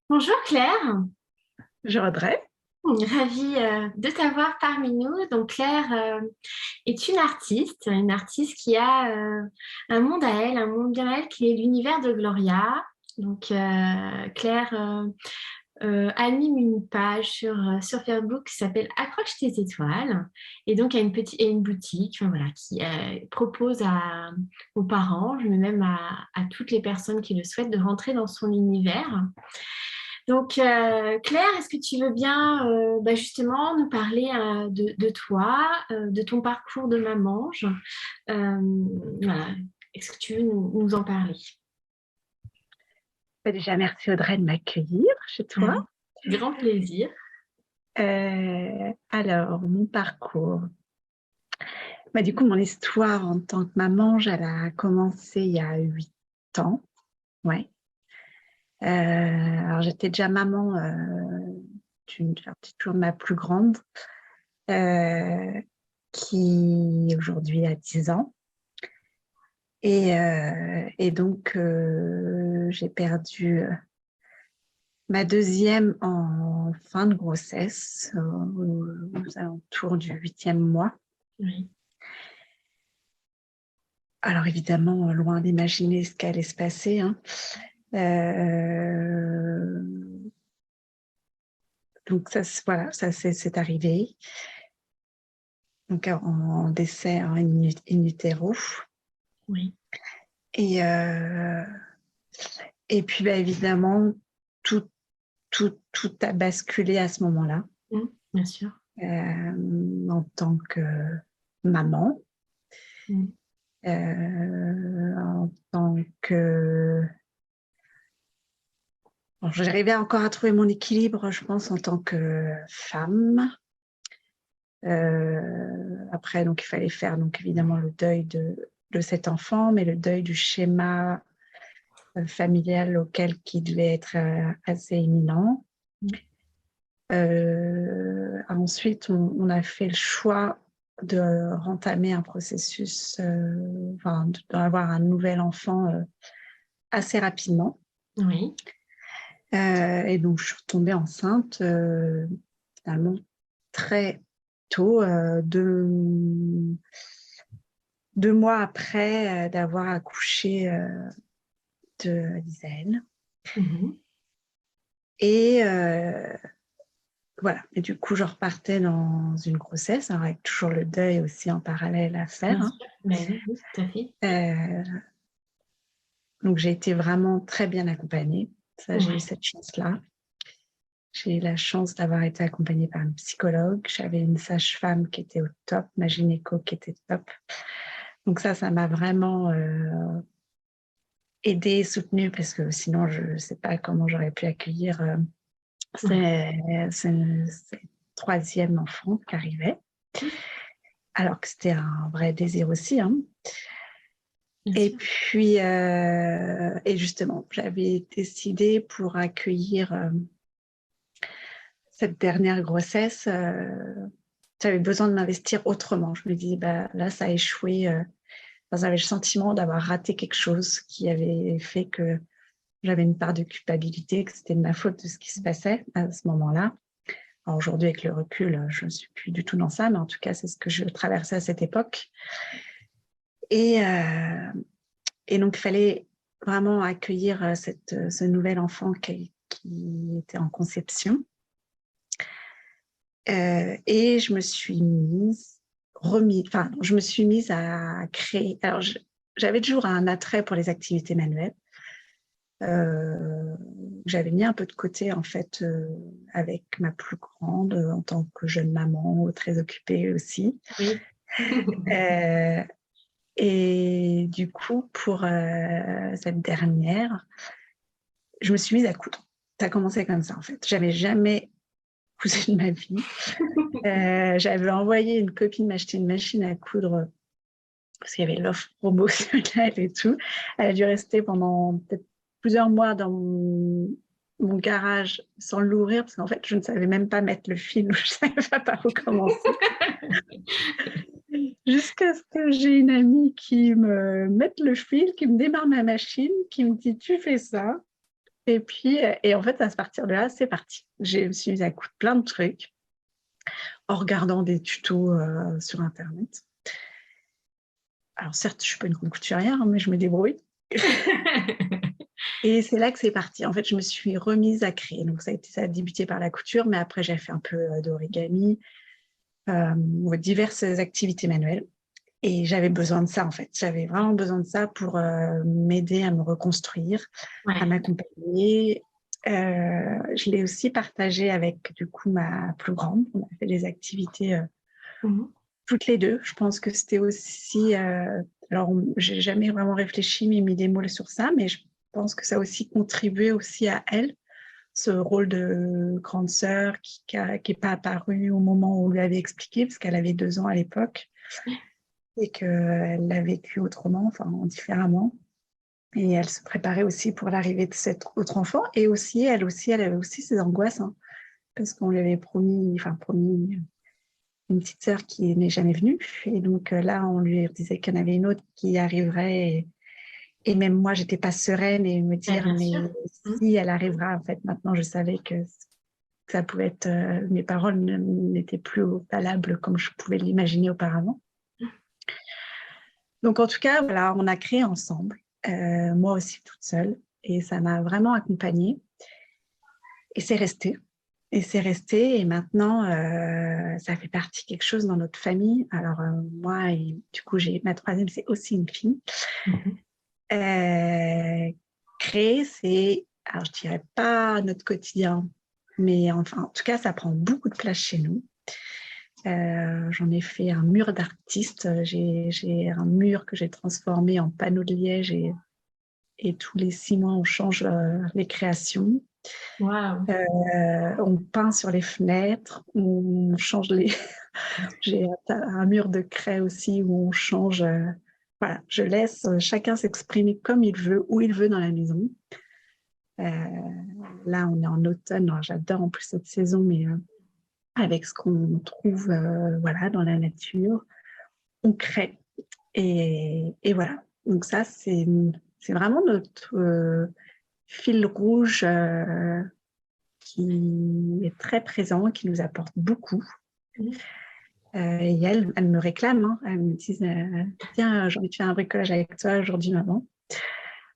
Bonjour Claire, Je voudrais. ravie de t'avoir parmi nous. Donc Claire est une artiste qui a un monde à elle, un monde bien à elle qui est l'univers de Gloria. Donc Claire anime une page sur Facebook qui s'appelle Accroche tes étoiles et donc a une boutique enfin, voilà, qui propose aux parents, mais même à toutes les personnes qui le souhaitent de rentrer dans son univers. Donc, Claire, est-ce que tu veux bien justement nous parler de toi, de ton parcours de mamange? Euh, voilà. Est-ce que tu veux nous en parler? Déjà, merci Audrey de m'accueillir chez toi. Avec grand plaisir. Alors, mon parcours. Du coup, mon histoire en tant que maman, elle a commencé il y a 8 ans. Ouais. Alors, j'étais déjà maman d'une partie de ma plus grande, qui aujourd'hui a 10 ans. Et donc, j'ai perdu ma deuxième en fin de grossesse, aux alentours du 8e mois. Oui. Alors évidemment, loin d'imaginer ce qu'allait se passer, hein. Donc ça, voilà, ça c'est arrivé. Donc en décès in utero. Oui. Et, euh, et puis évidemment, tout, tout a basculé à ce moment-là, Bien sûr. en tant que maman. Mm. En tant que... Bon, j'arrivais encore à trouver mon équilibre, je pense, en tant que femme. Après, donc, il fallait faire donc, évidemment le deuil de cet enfant, mais le deuil du schéma familial qui devait être assez imminent. Ensuite, on a fait le choix de rentamer un processus, d'avoir un nouvel enfant assez rapidement. Oui. Et donc, je suis tombée enceinte finalement très tôt, 2 mois après d'avoir accouché de Lisaël. Mhm. Et voilà. Et du coup, je repartais dans une grossesse, hein, avec toujours le deuil aussi en parallèle à faire. Bien Hein. sûr. Ben oui, oui, tout à fait. Donc, j'ai été vraiment très bien accompagnée. Ça, j'ai eu Ouais. cette chance-là. J'ai eu la chance d'avoir été accompagnée par une psychologue. J'avais une sage-femme qui était au top, ma gynéco qui était top. Donc ça m'a vraiment aidée, soutenue, parce que sinon, je ne sais pas comment j'aurais pu accueillir Ouais. ce troisième enfant qui arrivait. Alors que c'était un vrai désir aussi. Hein. Bien Et sûr. puis, et justement, j'avais décidé pour accueillir cette dernière grossesse, j'avais besoin de m'investir autrement. Je me dis, là, ça a échoué. J'avais le sentiment d'avoir raté quelque chose qui avait fait que j'avais une part de culpabilité, que c'était de ma faute de ce qui se passait à ce moment-là. Alors aujourd'hui, avec le recul, je ne suis plus du tout dans ça, mais en tout cas, c'est ce que je traversais à cette époque. Et, euh, et donc, il fallait vraiment accueillir ce nouvel enfant qui était en conception. Et je me suis je me suis mise à créer. Alors, j'avais toujours un attrait pour les activités manuelles. J'avais mis un peu de côté, en fait, avec ma plus grande, en tant que jeune maman, très occupée aussi. Oui. Euh, et du coup, pour cette dernière, je me suis mise à coudre. Ça a commencé comme ça, en fait. J'avais jamais cousu de ma vie. J'avais envoyé une copine m'acheter une machine à coudre parce qu'il y avait l'offre promotionnelle et tout. Elle a dû rester pendant peut-être plusieurs mois dans mon garage sans l'ouvrir parce qu'en fait, je ne savais même pas mettre le fil, je ne savais pas par où commencer. Jusqu'à ce que j'ai une amie qui me mette le fil, qui me démarre ma machine, qui me dit « tu fais ça ». Et puis, et en fait, à partir de là, c'est parti. Je me suis mise à coudre plein de trucs en regardant des tutos sur Internet. Alors certes, je ne suis pas une grande couturière, mais je me débrouille. Et c'est là que c'est parti. En fait, je me suis remise à créer. Donc ça a débuté par la couture, mais après, j'ai fait un peu d'origami, diverses activités manuelles. Et j'avais besoin de ça, en fait. J'avais vraiment besoin de ça pour m'aider à me reconstruire, à m'accompagner. Je l'ai aussi partagé avec, du coup, ma plus grande. On a fait des activités toutes les deux. Je pense que c'était aussi... alors, j'ai jamais vraiment réfléchi, mais mis des mots sur ça, mais je pense que ça a aussi contribué aussi à elle, ce rôle de grande sœur qui n'est pas apparu au moment où on lui avait expliqué, parce qu'elle avait 2 ans à l'époque et qu'elle l'a vécu autrement, enfin différemment. Et elle se préparait aussi pour l'arrivée de cet autre enfant. Et aussi, elle avait aussi ses angoisses, hein, parce qu'on lui avait promis une petite sœur qui n'est jamais venue. Et donc là, on lui disait qu'il y en avait une autre qui arriverait. Et même moi, j'étais pas sereine et me dire, mais si elle arrivera, en fait, maintenant, je savais que ça pouvait être... mes paroles n'étaient plus valables comme je pouvais l'imaginer auparavant. Donc, en tout cas, voilà, on a créé ensemble, moi aussi toute seule, et ça m'a vraiment accompagnée. Et c'est resté. Et maintenant, ça fait partie de quelque chose dans notre famille. Alors, moi, et du coup, ma troisième, c'est aussi une fille. Créer, c'est, alors je dirais pas notre quotidien, mais enfin, en tout cas, ça prend beaucoup de place chez nous. J'en ai fait un mur d'artiste. J'ai un mur que j'ai transformé en panneau de liège et tous les 6 mois, on change les créations. Wow. On peint sur les fenêtres, on change les... J'ai un mur de craie aussi où on change... Voilà, je laisse chacun s'exprimer comme il veut, où il veut dans la maison. Là, on est en automne. Alors, j'adore en plus cette saison, mais avec ce qu'on trouve voilà, dans la nature, on crée. Et voilà. Donc ça, c'est vraiment notre fil rouge qui est très présent, qui nous apporte beaucoup. Et elle me réclame, hein. Elle me dit tiens, j'ai envie de faire un bricolage avec toi aujourd'hui, maman.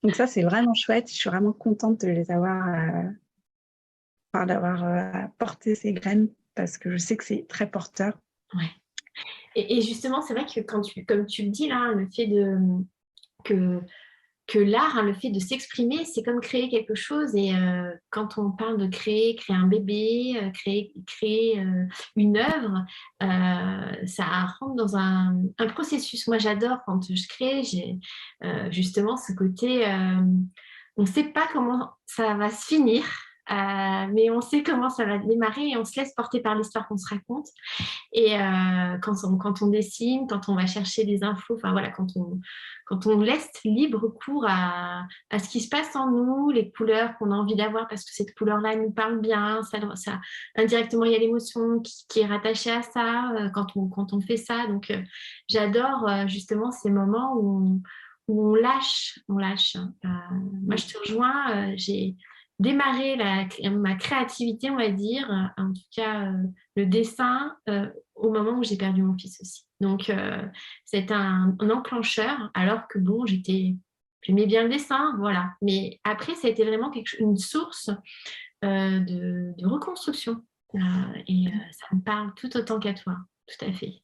Donc ça, c'est vraiment chouette. Je suis vraiment contente de les avoir, d'avoir porté ces graines parce que je sais que c'est très porteur. Ouais. Et justement, c'est vrai que comme tu le dis là, le fait que l'art, hein, le fait de s'exprimer, c'est comme créer quelque chose. Et quand on parle de créer un bébé, créer une œuvre, ça rentre dans un processus. Moi, j'adore quand je crée, j'ai justement ce côté, on ne sait pas comment ça va se finir. Mais on sait comment ça va démarrer et on se laisse porter par l'histoire qu'on se raconte. Et quand on dessine, quand on va chercher des infos, enfin voilà, quand on laisse libre cours à ce qui se passe en nous, les couleurs qu'on a envie d'avoir parce que cette couleur-là nous parle bien, ça indirectement il y a l'émotion qui est rattachée à ça quand on fait ça. Donc j'adore justement ces moments où on lâche. Moi je te rejoins, j'ai démarré ma créativité, on va dire, en tout cas le dessin, au moment où j'ai perdu mon fils aussi. Donc, c'est un enclencheur, alors que bon, j'aimais bien le dessin, voilà. Mais après, ça a été vraiment une source de reconstruction. Et ça me parle tout autant qu'à toi, tout à fait.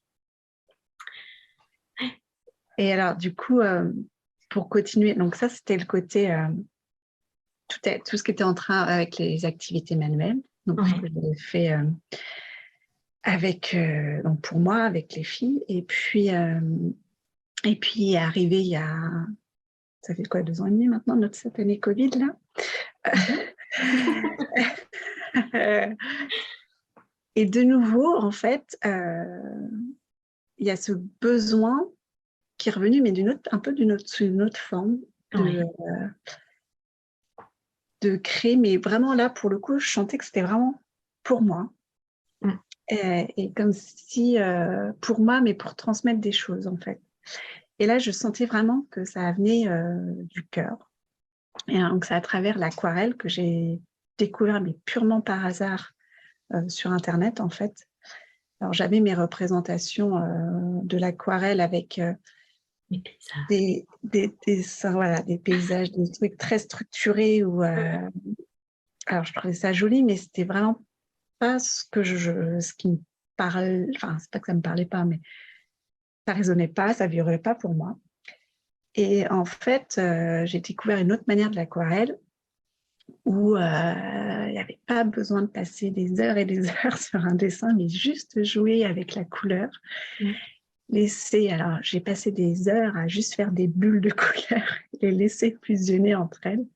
Et alors, du coup, pour continuer, donc ça, c'était le côté... tout ce qui était en train avec les activités manuelles, donc ce que j'avais fait donc pour moi, avec les filles. Et puis arrivé il y a, ça fait quoi, 2 ans et demi maintenant, cette année Covid, là. Et de nouveau, en fait, il y a ce besoin qui est revenu, mais sous une autre forme de créer, mais vraiment là, pour le coup, je sentais que c'était vraiment pour moi. Et comme si, pour moi, mais pour transmettre des choses, en fait. Et là, je sentais vraiment que ça venait du cœur. Et donc, c'est à travers l'aquarelle que j'ai découvert, mais purement par hasard, sur Internet, en fait. Alors, j'avais mes représentations de l'aquarelle avec Les paysages. des dessins, voilà, des paysages, des trucs très structurés. Alors, je trouvais ça joli, mais c'était vraiment pas ce qui me parle. Enfin, c'est pas que ça me parlait pas, mais ça résonnait pas, ça vibrait pas pour moi. Et en fait, j'ai découvert une autre manière de l'aquarelle où il n'y avait pas besoin de passer des heures et des heures sur un dessin, mais juste jouer avec la couleur. Alors j'ai passé des heures à juste faire des bulles de couleur, les laisser fusionner entre elles.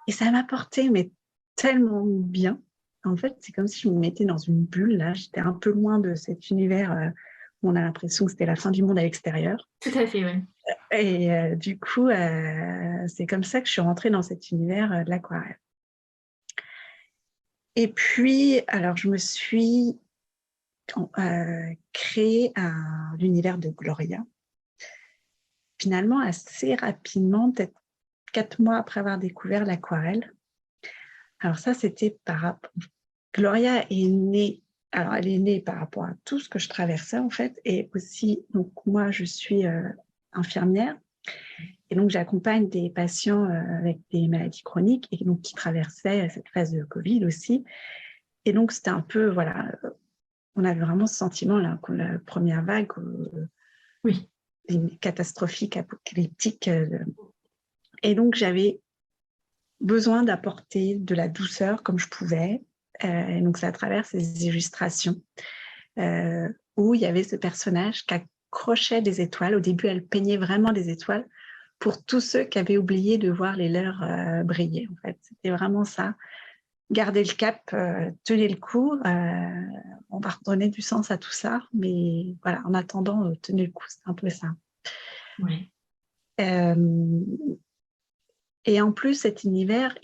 Et ça m'apportait mais tellement bien. En fait, c'est comme si je me mettais dans une bulle, là. J'étais un peu loin de cet univers où on a l'impression que c'était la fin du monde à l'extérieur. Tout à fait, oui. Et du coup, c'est comme ça que je suis rentrée dans cet univers de l'aquarelle. Et puis, alors, je me suis créé l'univers de Gloria. Finalement, assez rapidement, peut-être 4 mois après avoir découvert l'aquarelle. Alors ça, c'était par rapport... Gloria est née... Alors, elle est née par rapport à tout ce que je traversais, en fait. Et aussi, donc, moi, je suis infirmière. Et donc, j'accompagne des patients avec des maladies chroniques et donc qui traversaient cette phase de Covid aussi. Et donc, c'était un peu, voilà, on avait vraiment ce sentiment là, que la première vague, Oui. catastrophique, apocalyptique. Et donc, j'avais besoin d'apporter de la douceur comme je pouvais. Et donc, c'est à travers ces illustrations où il y avait ce personnage qui accrochait des étoiles. Au début, elle peignait vraiment des étoiles pour tous ceux qui avaient oublié de voir les leurs briller. En fait, c'était vraiment ça. Gardez le cap, tenez le coup. On va redonner du sens à tout ça, mais voilà, en attendant, tenez le coup, c'est un peu ça. Oui. Et en plus, cet univers,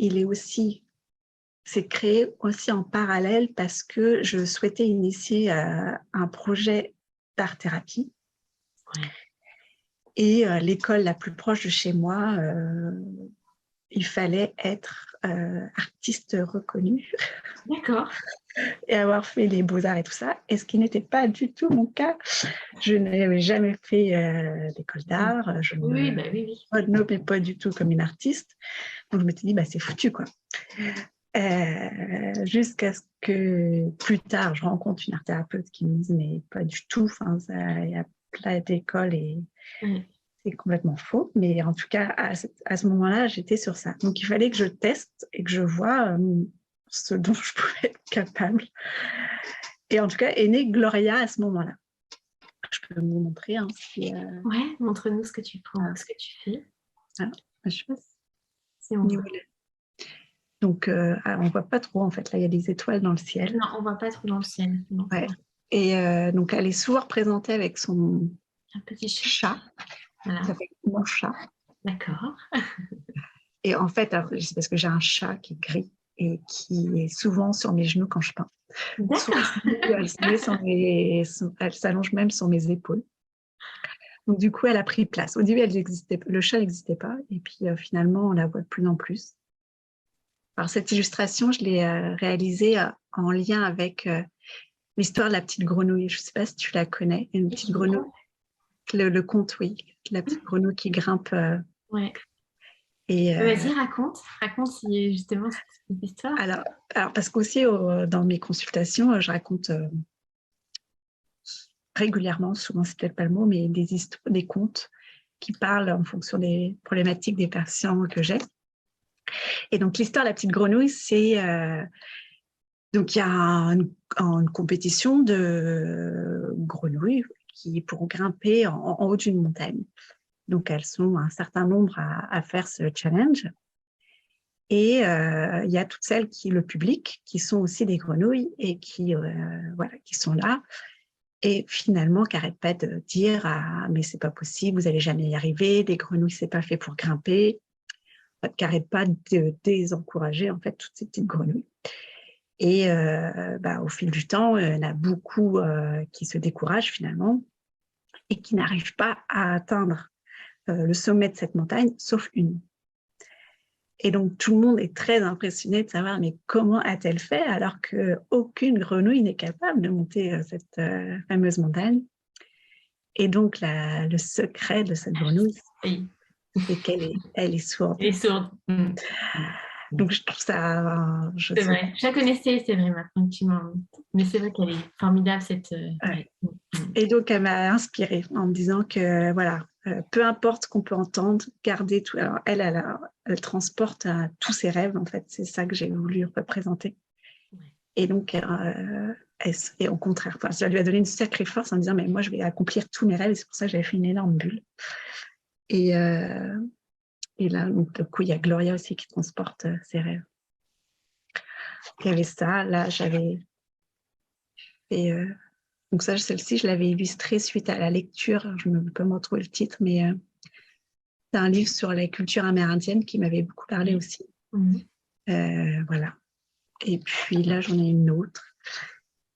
c'est créé aussi en parallèle parce que je souhaitais initier un projet d'art-thérapie. Oui. Et l'école la plus proche de chez moi, il fallait être artiste reconnu. D'accord. Et avoir fait les beaux-arts et tout ça, et ce qui n'était pas du tout mon cas. Je n'avais jamais fait d'école d'art, je Oui, ne bah oui, oui. me nommais pas du tout comme une artiste. Donc je m'étais dit, bah, c'est foutu, quoi. Jusqu'à ce que plus tard, je rencontre une art-thérapeute qui me dise, mais pas du tout, il y a plein d'écoles et Oui. c'est complètement faux. Mais en tout cas, à ce moment-là, j'étais sur ça. Donc il fallait que je teste et que je vois ce dont je pouvais être capable. Et en tout cas, est née Gloria à ce moment-là. Je peux vous montrer. Hein, Ouais, montre-nous ce que tu prends, ce que tu fais. Alors, je sais pas si C'est on voit. donc, on ne voit pas trop, en fait. Là, il y a des étoiles dans le ciel. Non, on voit pas trop dans le ciel. Non, Ouais. Et donc, elle est souvent représentée avec son un petit chat. Voilà. Ça fait mon chat. D'accord. Et en fait, c'est parce que j'ai un chat qui est gris et qui est souvent sur mes genoux quand je peins. D'accord. Elle s'allonge même sur mes épaules. Donc, du coup, elle a pris place. Au début, le chat n'existait pas. Et puis, finalement, on la voit de plus en plus. Alors, cette illustration, je l'ai réalisée en lien avec l'histoire de la petite grenouille. Je ne sais pas si tu la connais. Une petite grenouille. Le conte, oui. La petite grenouille qui grimpe. Ouais. Et, Vas-y, raconte justement cette histoire. Alors, parce qu'aussi, dans mes consultations, je raconte régulièrement, souvent c'est peut-être pas le mot, mais des contes qui parlent en fonction des problématiques des patients que j'ai. Et donc, l'histoire de la petite grenouille, c'est... donc, il y a une compétition de grenouilles qui pourront grimper en haut d'une montagne. Donc, elles sont un certain nombre à faire ce challenge. Et il y a toutes celles le public, qui sont aussi des grenouilles et qui sont là. Et finalement, qui n'arrêtent pas de dire mais c'est pas possible, vous n'allez jamais y arriver, des grenouilles, c'est pas fait pour grimper. Qui n'arrêtent pas de désencourager en fait toutes ces petites grenouilles. Et au fil du temps, il y en a beaucoup qui se découragent finalement et qui n'arrivent pas à atteindre le sommet de cette montagne, sauf une. Et donc, tout le monde est très impressionné de savoir, mais comment a-t-elle fait alors qu'aucune grenouille n'est capable de monter cette fameuse montagne? Et donc, le secret de cette grenouille, Oui, c'est elle est sourde. elle est sourde. Donc, je trouve ça, je C'est sais vrai. Je la connaissais, c'est vrai, maintenant que tu m'en... Mais c'est vrai qu'elle est formidable, cette... pas. Ouais. ouais. Et donc, elle m'a inspirée en me disant que, voilà, peu importe ce qu'on peut entendre, garder tout. Alors, elle transporte tous ses rêves, en fait. C'est ça que j'ai voulu représenter. Ouais. Et donc, et au contraire, enfin, ça lui a donné une sacrée force en me disant, mais moi, je vais accomplir tous mes rêves. Et c'est pour ça que j'avais fait une énorme bulle. Et, et là, donc, du coup, il y a Gloria aussi qui transporte ses rêves. Il y avait ça. Là, j'avais fait... donc ça, celle-ci, je l'avais illustrée suite à la lecture. Je ne peux pas me retrouver le titre, mais c'est un livre sur la culture amérindienne qui m'avait beaucoup parlé aussi. Voilà. Et puis là, j'en ai une autre.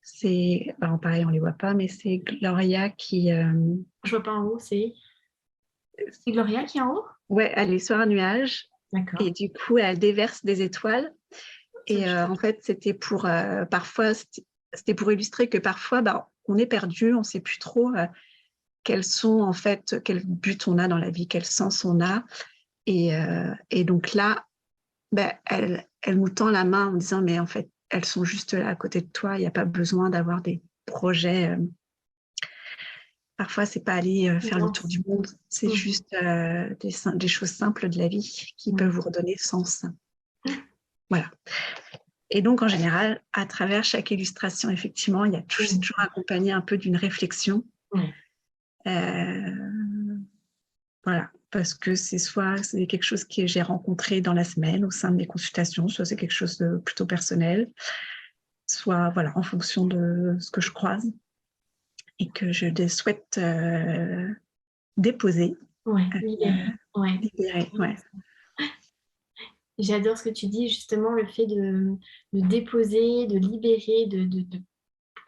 C'est, pareil, on ne les voit pas, mais c'est Gloria qui... Je vois pas en haut, c'est Gloria qui est en haut? Ouais, elle est sur un nuage. D'accord. Et du coup, elle déverse des étoiles. Et en fait, c'était pour... parfois, c'était pour illustrer que parfois, on est perdu, on ne sait plus trop quels sont, en fait, quel but on a dans la vie, quel sens on a. Et donc là, elle nous tend la main en disant, mais en fait, elles sont juste là à côté de toi, il n'y a pas besoin d'avoir des projets. Parfois, c'est pas aller faire le tour du monde, c'est juste des choses simples de la vie qui peuvent vous redonner sens. Voilà. Et donc, en général, à travers chaque illustration, effectivement, il y a toujours accompagné un peu d'une réflexion. Voilà, parce que soit c'est quelque chose que j'ai rencontré dans la semaine au sein de mes consultations, soit c'est quelque chose de plutôt personnel, soit voilà, en fonction de ce que je croise et que je souhaite déposer. Libérer, ouais. J'adore ce que tu dis, justement, le fait de déposer, de libérer, de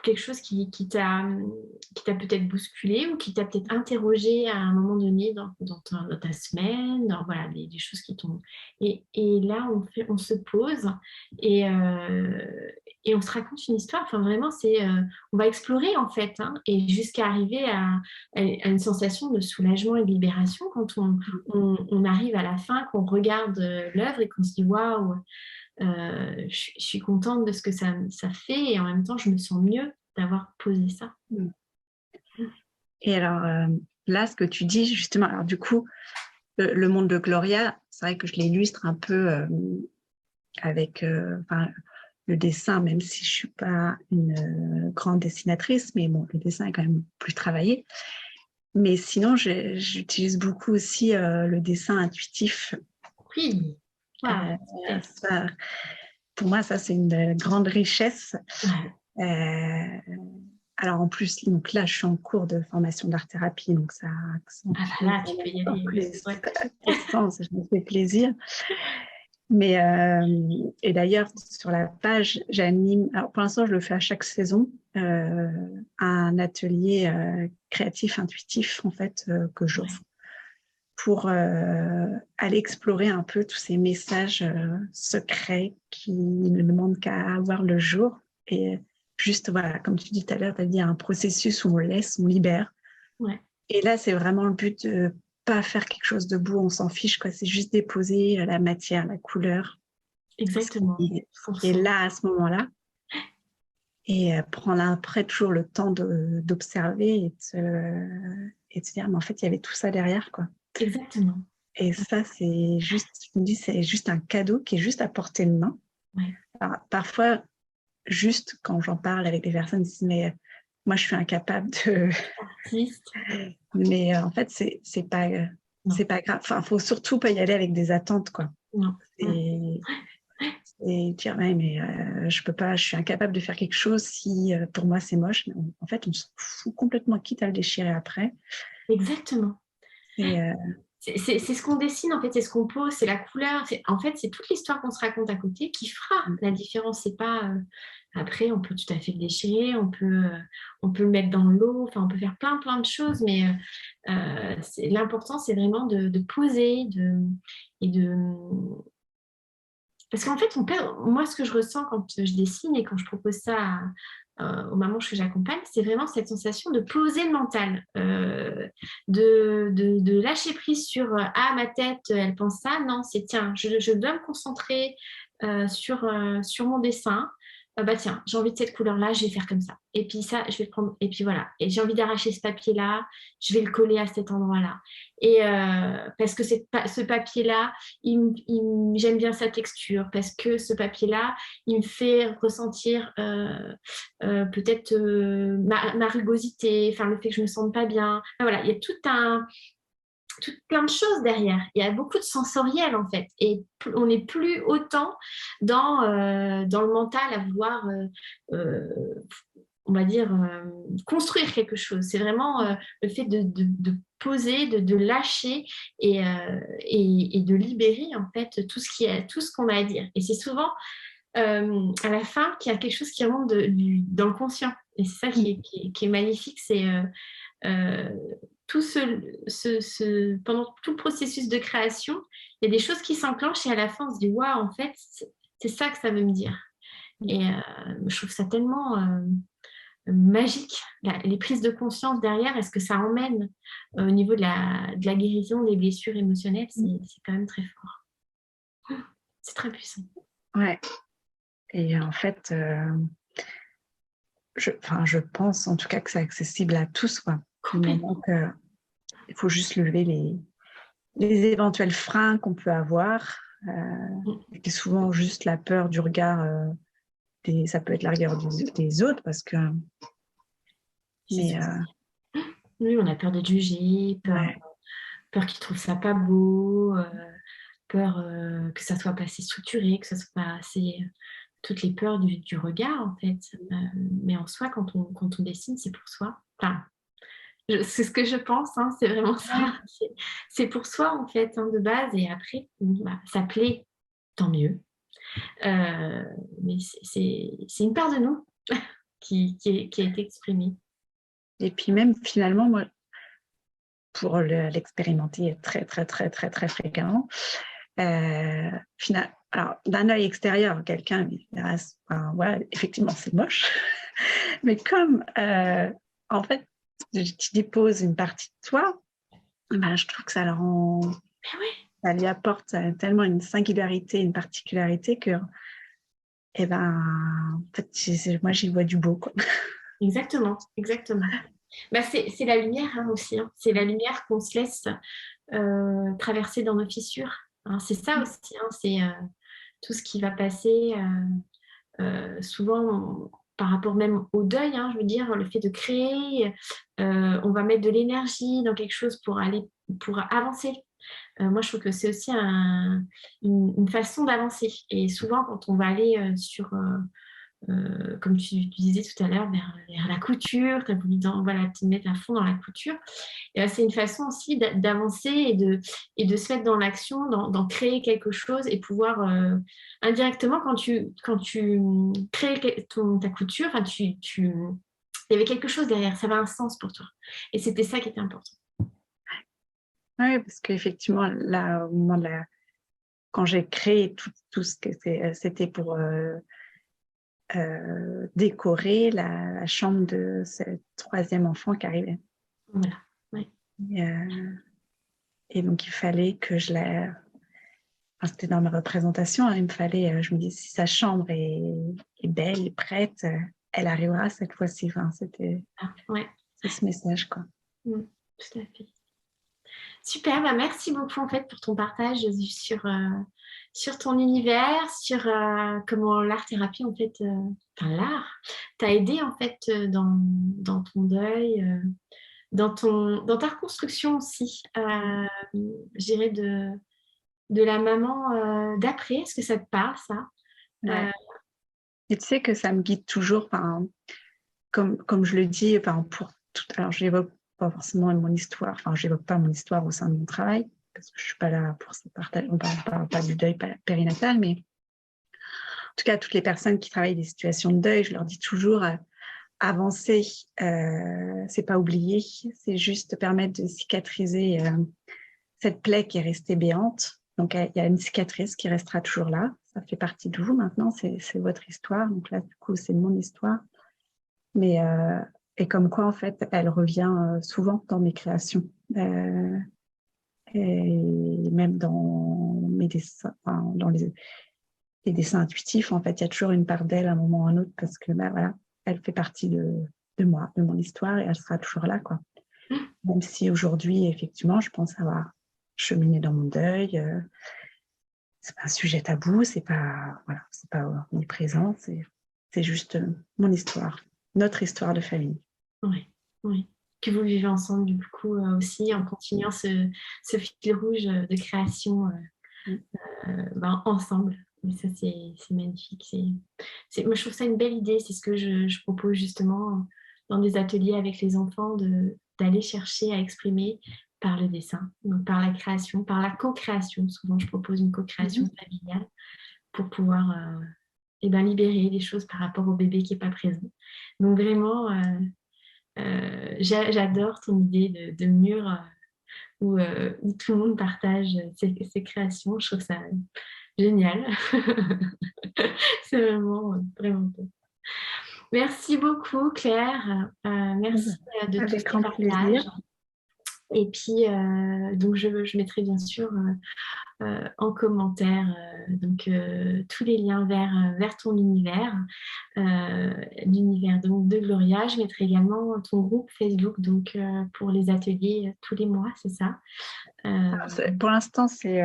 quelque chose qui t'a peut-être bousculé ou qui t'a peut-être interrogé à un moment donné dans ta semaine, voilà, des choses qui t'ont... Et là, on se pose et, et on se raconte une histoire. Enfin, vraiment, on va explorer, en fait, hein, et jusqu'à arriver à une sensation de soulagement et de libération quand on arrive à la fin, qu'on regarde l'œuvre et qu'on se dit waouh, je suis contente de ce que ça fait et en même temps, je me sens mieux d'avoir posé ça. Et alors, là, ce que tu dis, justement, alors du coup, le monde de Gloria, c'est vrai que je l'illustre un peu avec le dessin, même si je ne suis pas une grande dessinatrice, mais bon, le dessin est quand même plus travaillé. Mais sinon, j'utilise beaucoup aussi le dessin intuitif. Oui. Ça, pour moi, ça, c'est une grande richesse. Alors en plus, donc là, je suis en cours de formation d'art-thérapie, donc ça accentue là, tu peux y aller. plus sens, je me fais plaisir. Mais et d'ailleurs, sur la page, j'anime, alors pour l'instant, je le fais à chaque saison, un atelier créatif, intuitif, en fait, que j'offre pour aller explorer un peu tous ces messages secrets qui ne demandent qu'à avoir le jour. Et juste, voilà, comme tu dis tout à l'heure, tu as dit un processus où on laisse, on libère. Et là, c'est vraiment le but de pas faire quelque chose de beau, on s'en fiche, quoi. C'est juste déposer la matière, la couleur. Exactement. Qui est là à ce moment-là. Et prendre après toujours le temps d'observer et de se dire, mais en fait, il y avait tout ça derrière, quoi. Exactement. Et ça, c'est juste, je me dis, c'est juste un cadeau qui est juste à portée de main. Alors, parfois, juste quand j'en parle avec des personnes, ils disent, mais moi, je suis incapable de... Mais en fait, c'est pas grave. Enfin, faut surtout pas y aller avec des attentes, quoi. Et dire, ouais, mais je peux pas, je suis incapable de faire quelque chose si pour moi c'est moche. Mais en fait, on s'en fout complètement, quitte à le déchirer après. Exactement. C'est ce qu'on dessine, en fait, c'est ce qu'on pose, c'est la couleur. En fait, c'est toute l'histoire qu'on se raconte à côté qui fera la différence. C'est pas... après, on peut tout à fait le déchirer, on peut le mettre dans l'eau, enfin, on peut faire plein de choses, mais l'important, c'est vraiment de poser et parce qu'en fait, moi, ce que je ressens quand je dessine et quand je propose ça aux mamans que j'accompagne, c'est vraiment cette sensation de poser le mental, de lâcher prise sur ah, ma tête, elle pense ça. Non, c'est tiens, je dois me concentrer sur mon dessin. Bah tiens, j'ai envie de cette couleur-là, je vais faire comme ça. Et puis ça, je vais le prendre. Et puis voilà. Et j'ai envie d'arracher ce papier-là, je vais le coller à cet endroit-là. Et parce que ce papier-là, j'aime bien sa texture, parce que ce papier-là, il me fait ressentir peut-être ma rugosité, enfin le fait que je me sente pas bien. Enfin, voilà, il y a tout plein de choses derrière. Il y a beaucoup de sensoriel en fait. Et on n'est plus autant dans le mental à vouloir, on va dire, construire quelque chose. C'est vraiment le fait de poser, de lâcher et de libérer en fait tout ce qu'on a à dire. Et c'est souvent à la fin qu'il y a quelque chose qui remonte dans le conscient. Et c'est ça qui est magnifique, c'est euh, tout pendant tout le processus de création, il y a des choses qui s'enclenchent et à la fin on se dit waouh, en fait, c'est ça que ça veut me dire. Et je trouve ça tellement magique, les prises de conscience derrière, est-ce que ça emmène au niveau de la guérison des blessures émotionnelles, c'est quand même très fort. C'est très puissant. Ouais. Et en fait, je pense en tout cas que c'est accessible à tous, quoi. Complètement. Il faut juste lever les éventuels freins qu'on peut avoir, qui est souvent juste la peur du regard, ça peut être la regard des autres, parce que... Mais, oui, on a peur d'être jugé, peur qu'ils trouvent ça pas beau, peur que ça soit pas assez structuré, que ça soit pas assez... toutes les peurs du regard, en fait. Mais en soi, quand on dessine, c'est pour soi. Enfin, c'est ce que je pense, hein, c'est vraiment ça. C'est pour soi, en fait, hein, de base. Et après, bah, ça plaît, tant mieux. Mais c'est une part de nous qui a été exprimée. Et puis même, finalement, moi, pour l'expérimenter très, très, très, très, très fréquemment, alors, d'un œil extérieur, quelqu'un dira, voilà, effectivement, c'est moche. Mais comme, en fait, tu déposes une partie de toi, ben, je trouve que ça le rend... Ça lui apporte tellement une singularité, une particularité que, eh ben, en fait, moi, j'y vois du beau, quoi. Exactement, exactement. Bah, c'est la lumière hein, aussi. Hein. C'est la lumière qu'on se laisse traverser dans nos fissures. Hein. C'est ça aussi. Hein. C'est tout ce qui va passer souvent par rapport même au deuil. Hein, je veux dire, le fait de créer, on va mettre de l'énergie dans quelque chose pour avancer. Moi, je trouve que c'est aussi une façon d'avancer. Et souvent, quand on va aller comme tu disais tout à l'heure, vers la couture, tu as voulu voilà, te mettre à fond dans la couture. C'est une façon aussi d'avancer et de se mettre dans l'action, d'en créer quelque chose et pouvoir indirectement, quand tu crées ta couture, il y avait quelque chose derrière, ça avait un sens pour toi. Et c'était ça qui était important. Oui, parce qu'effectivement, là, au moment quand j'ai créé tout ce que c'était pour décorer la chambre de ce troisième enfant qui arrivait. Voilà. Ouais. Et donc, il fallait que c'était dans ma représentation, hein, il me fallait, je me dis, si sa chambre est belle, prête, elle arrivera cette fois-ci. Enfin, c'était ce message, quoi. Tout à fait. Super, bah merci beaucoup en fait pour ton partage sur ton univers, sur comment l'art-thérapie en fait, l'art t'a aidé en fait dans ton deuil, dans ta reconstruction aussi, je dirais de la maman d'après. Est-ce que ça te parle ça? Ouais. Et tu sais que ça me guide toujours, comme je le dis, pour tout. Alors je n'évoque pas forcément mon histoire, je n'évoque pas mon histoire au sein de mon travail, parce que je ne suis pas là pour se partager, on ne parle pas du deuil périnatal, mais en tout cas, toutes les personnes qui travaillent des situations de deuil, je leur dis toujours, avancer, c'est pas oublier, c'est juste permettre de cicatriser cette plaie qui est restée béante Donc, il y a une cicatrice qui restera toujours là. Ça fait partie de vous maintenant, c'est votre histoire. Donc là, du coup, c'est mon histoire. Mais, et comme quoi, en fait, elle revient souvent dans mes créations. Et même dans mes dessins, enfin, dans les dessins intuitifs, en fait, il y a toujours une part d'elle à un moment ou à un autre parce que, bah, voilà, elle fait partie de moi, de mon histoire et elle sera toujours là, quoi. Même si aujourd'hui, effectivement, je pense avoir cheminé dans mon deuil. C'est pas un sujet tabou, c'est pas, voilà, c'est pas omniprésent, c'est juste mon histoire, notre histoire de famille. Oui, oui. Que vous vivez ensemble, du coup, aussi, en continuant ce fil rouge de création ensemble. Et ça, c'est magnifique. Moi, je trouve ça une belle idée. C'est ce que je propose justement dans des ateliers avec les enfants, d'aller chercher à exprimer par le dessin, donc par la création, par la co-création. Souvent, je propose une co-création familiale pour pouvoir libérer des choses par rapport au bébé qui n'est pas présent. Donc vraiment, j'adore ton idée de mur où tout le monde partage ses créations. Je trouve ça génial. C'est vraiment, vraiment top. Merci beaucoup, Claire. Merci de tous Avec ces grand plaisir. partages. Et puis, donc, je mettrai bien sûr en commentaire tous les liens vers ton univers, l'univers donc, de Gloria. Je mettrai également ton groupe Facebook donc, pour les ateliers tous les mois, c'est ça? Pour l'instant, c'était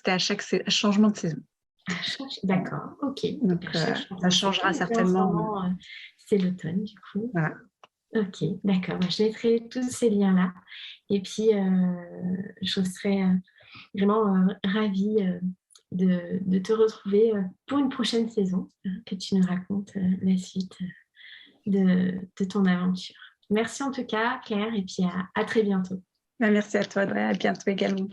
à chaque changement de saison. D'accord, ok. Donc, ça changera certainement. En ce moment, c'est l'automne, du coup. Voilà. Ok, d'accord. Je mettrai tous ces liens-là. Et puis, je serai vraiment ravie de te retrouver pour une prochaine saison, que tu nous racontes la suite de ton aventure. Merci en tout cas, Claire, et puis à très bientôt. Merci à toi, Audrey. À bientôt également.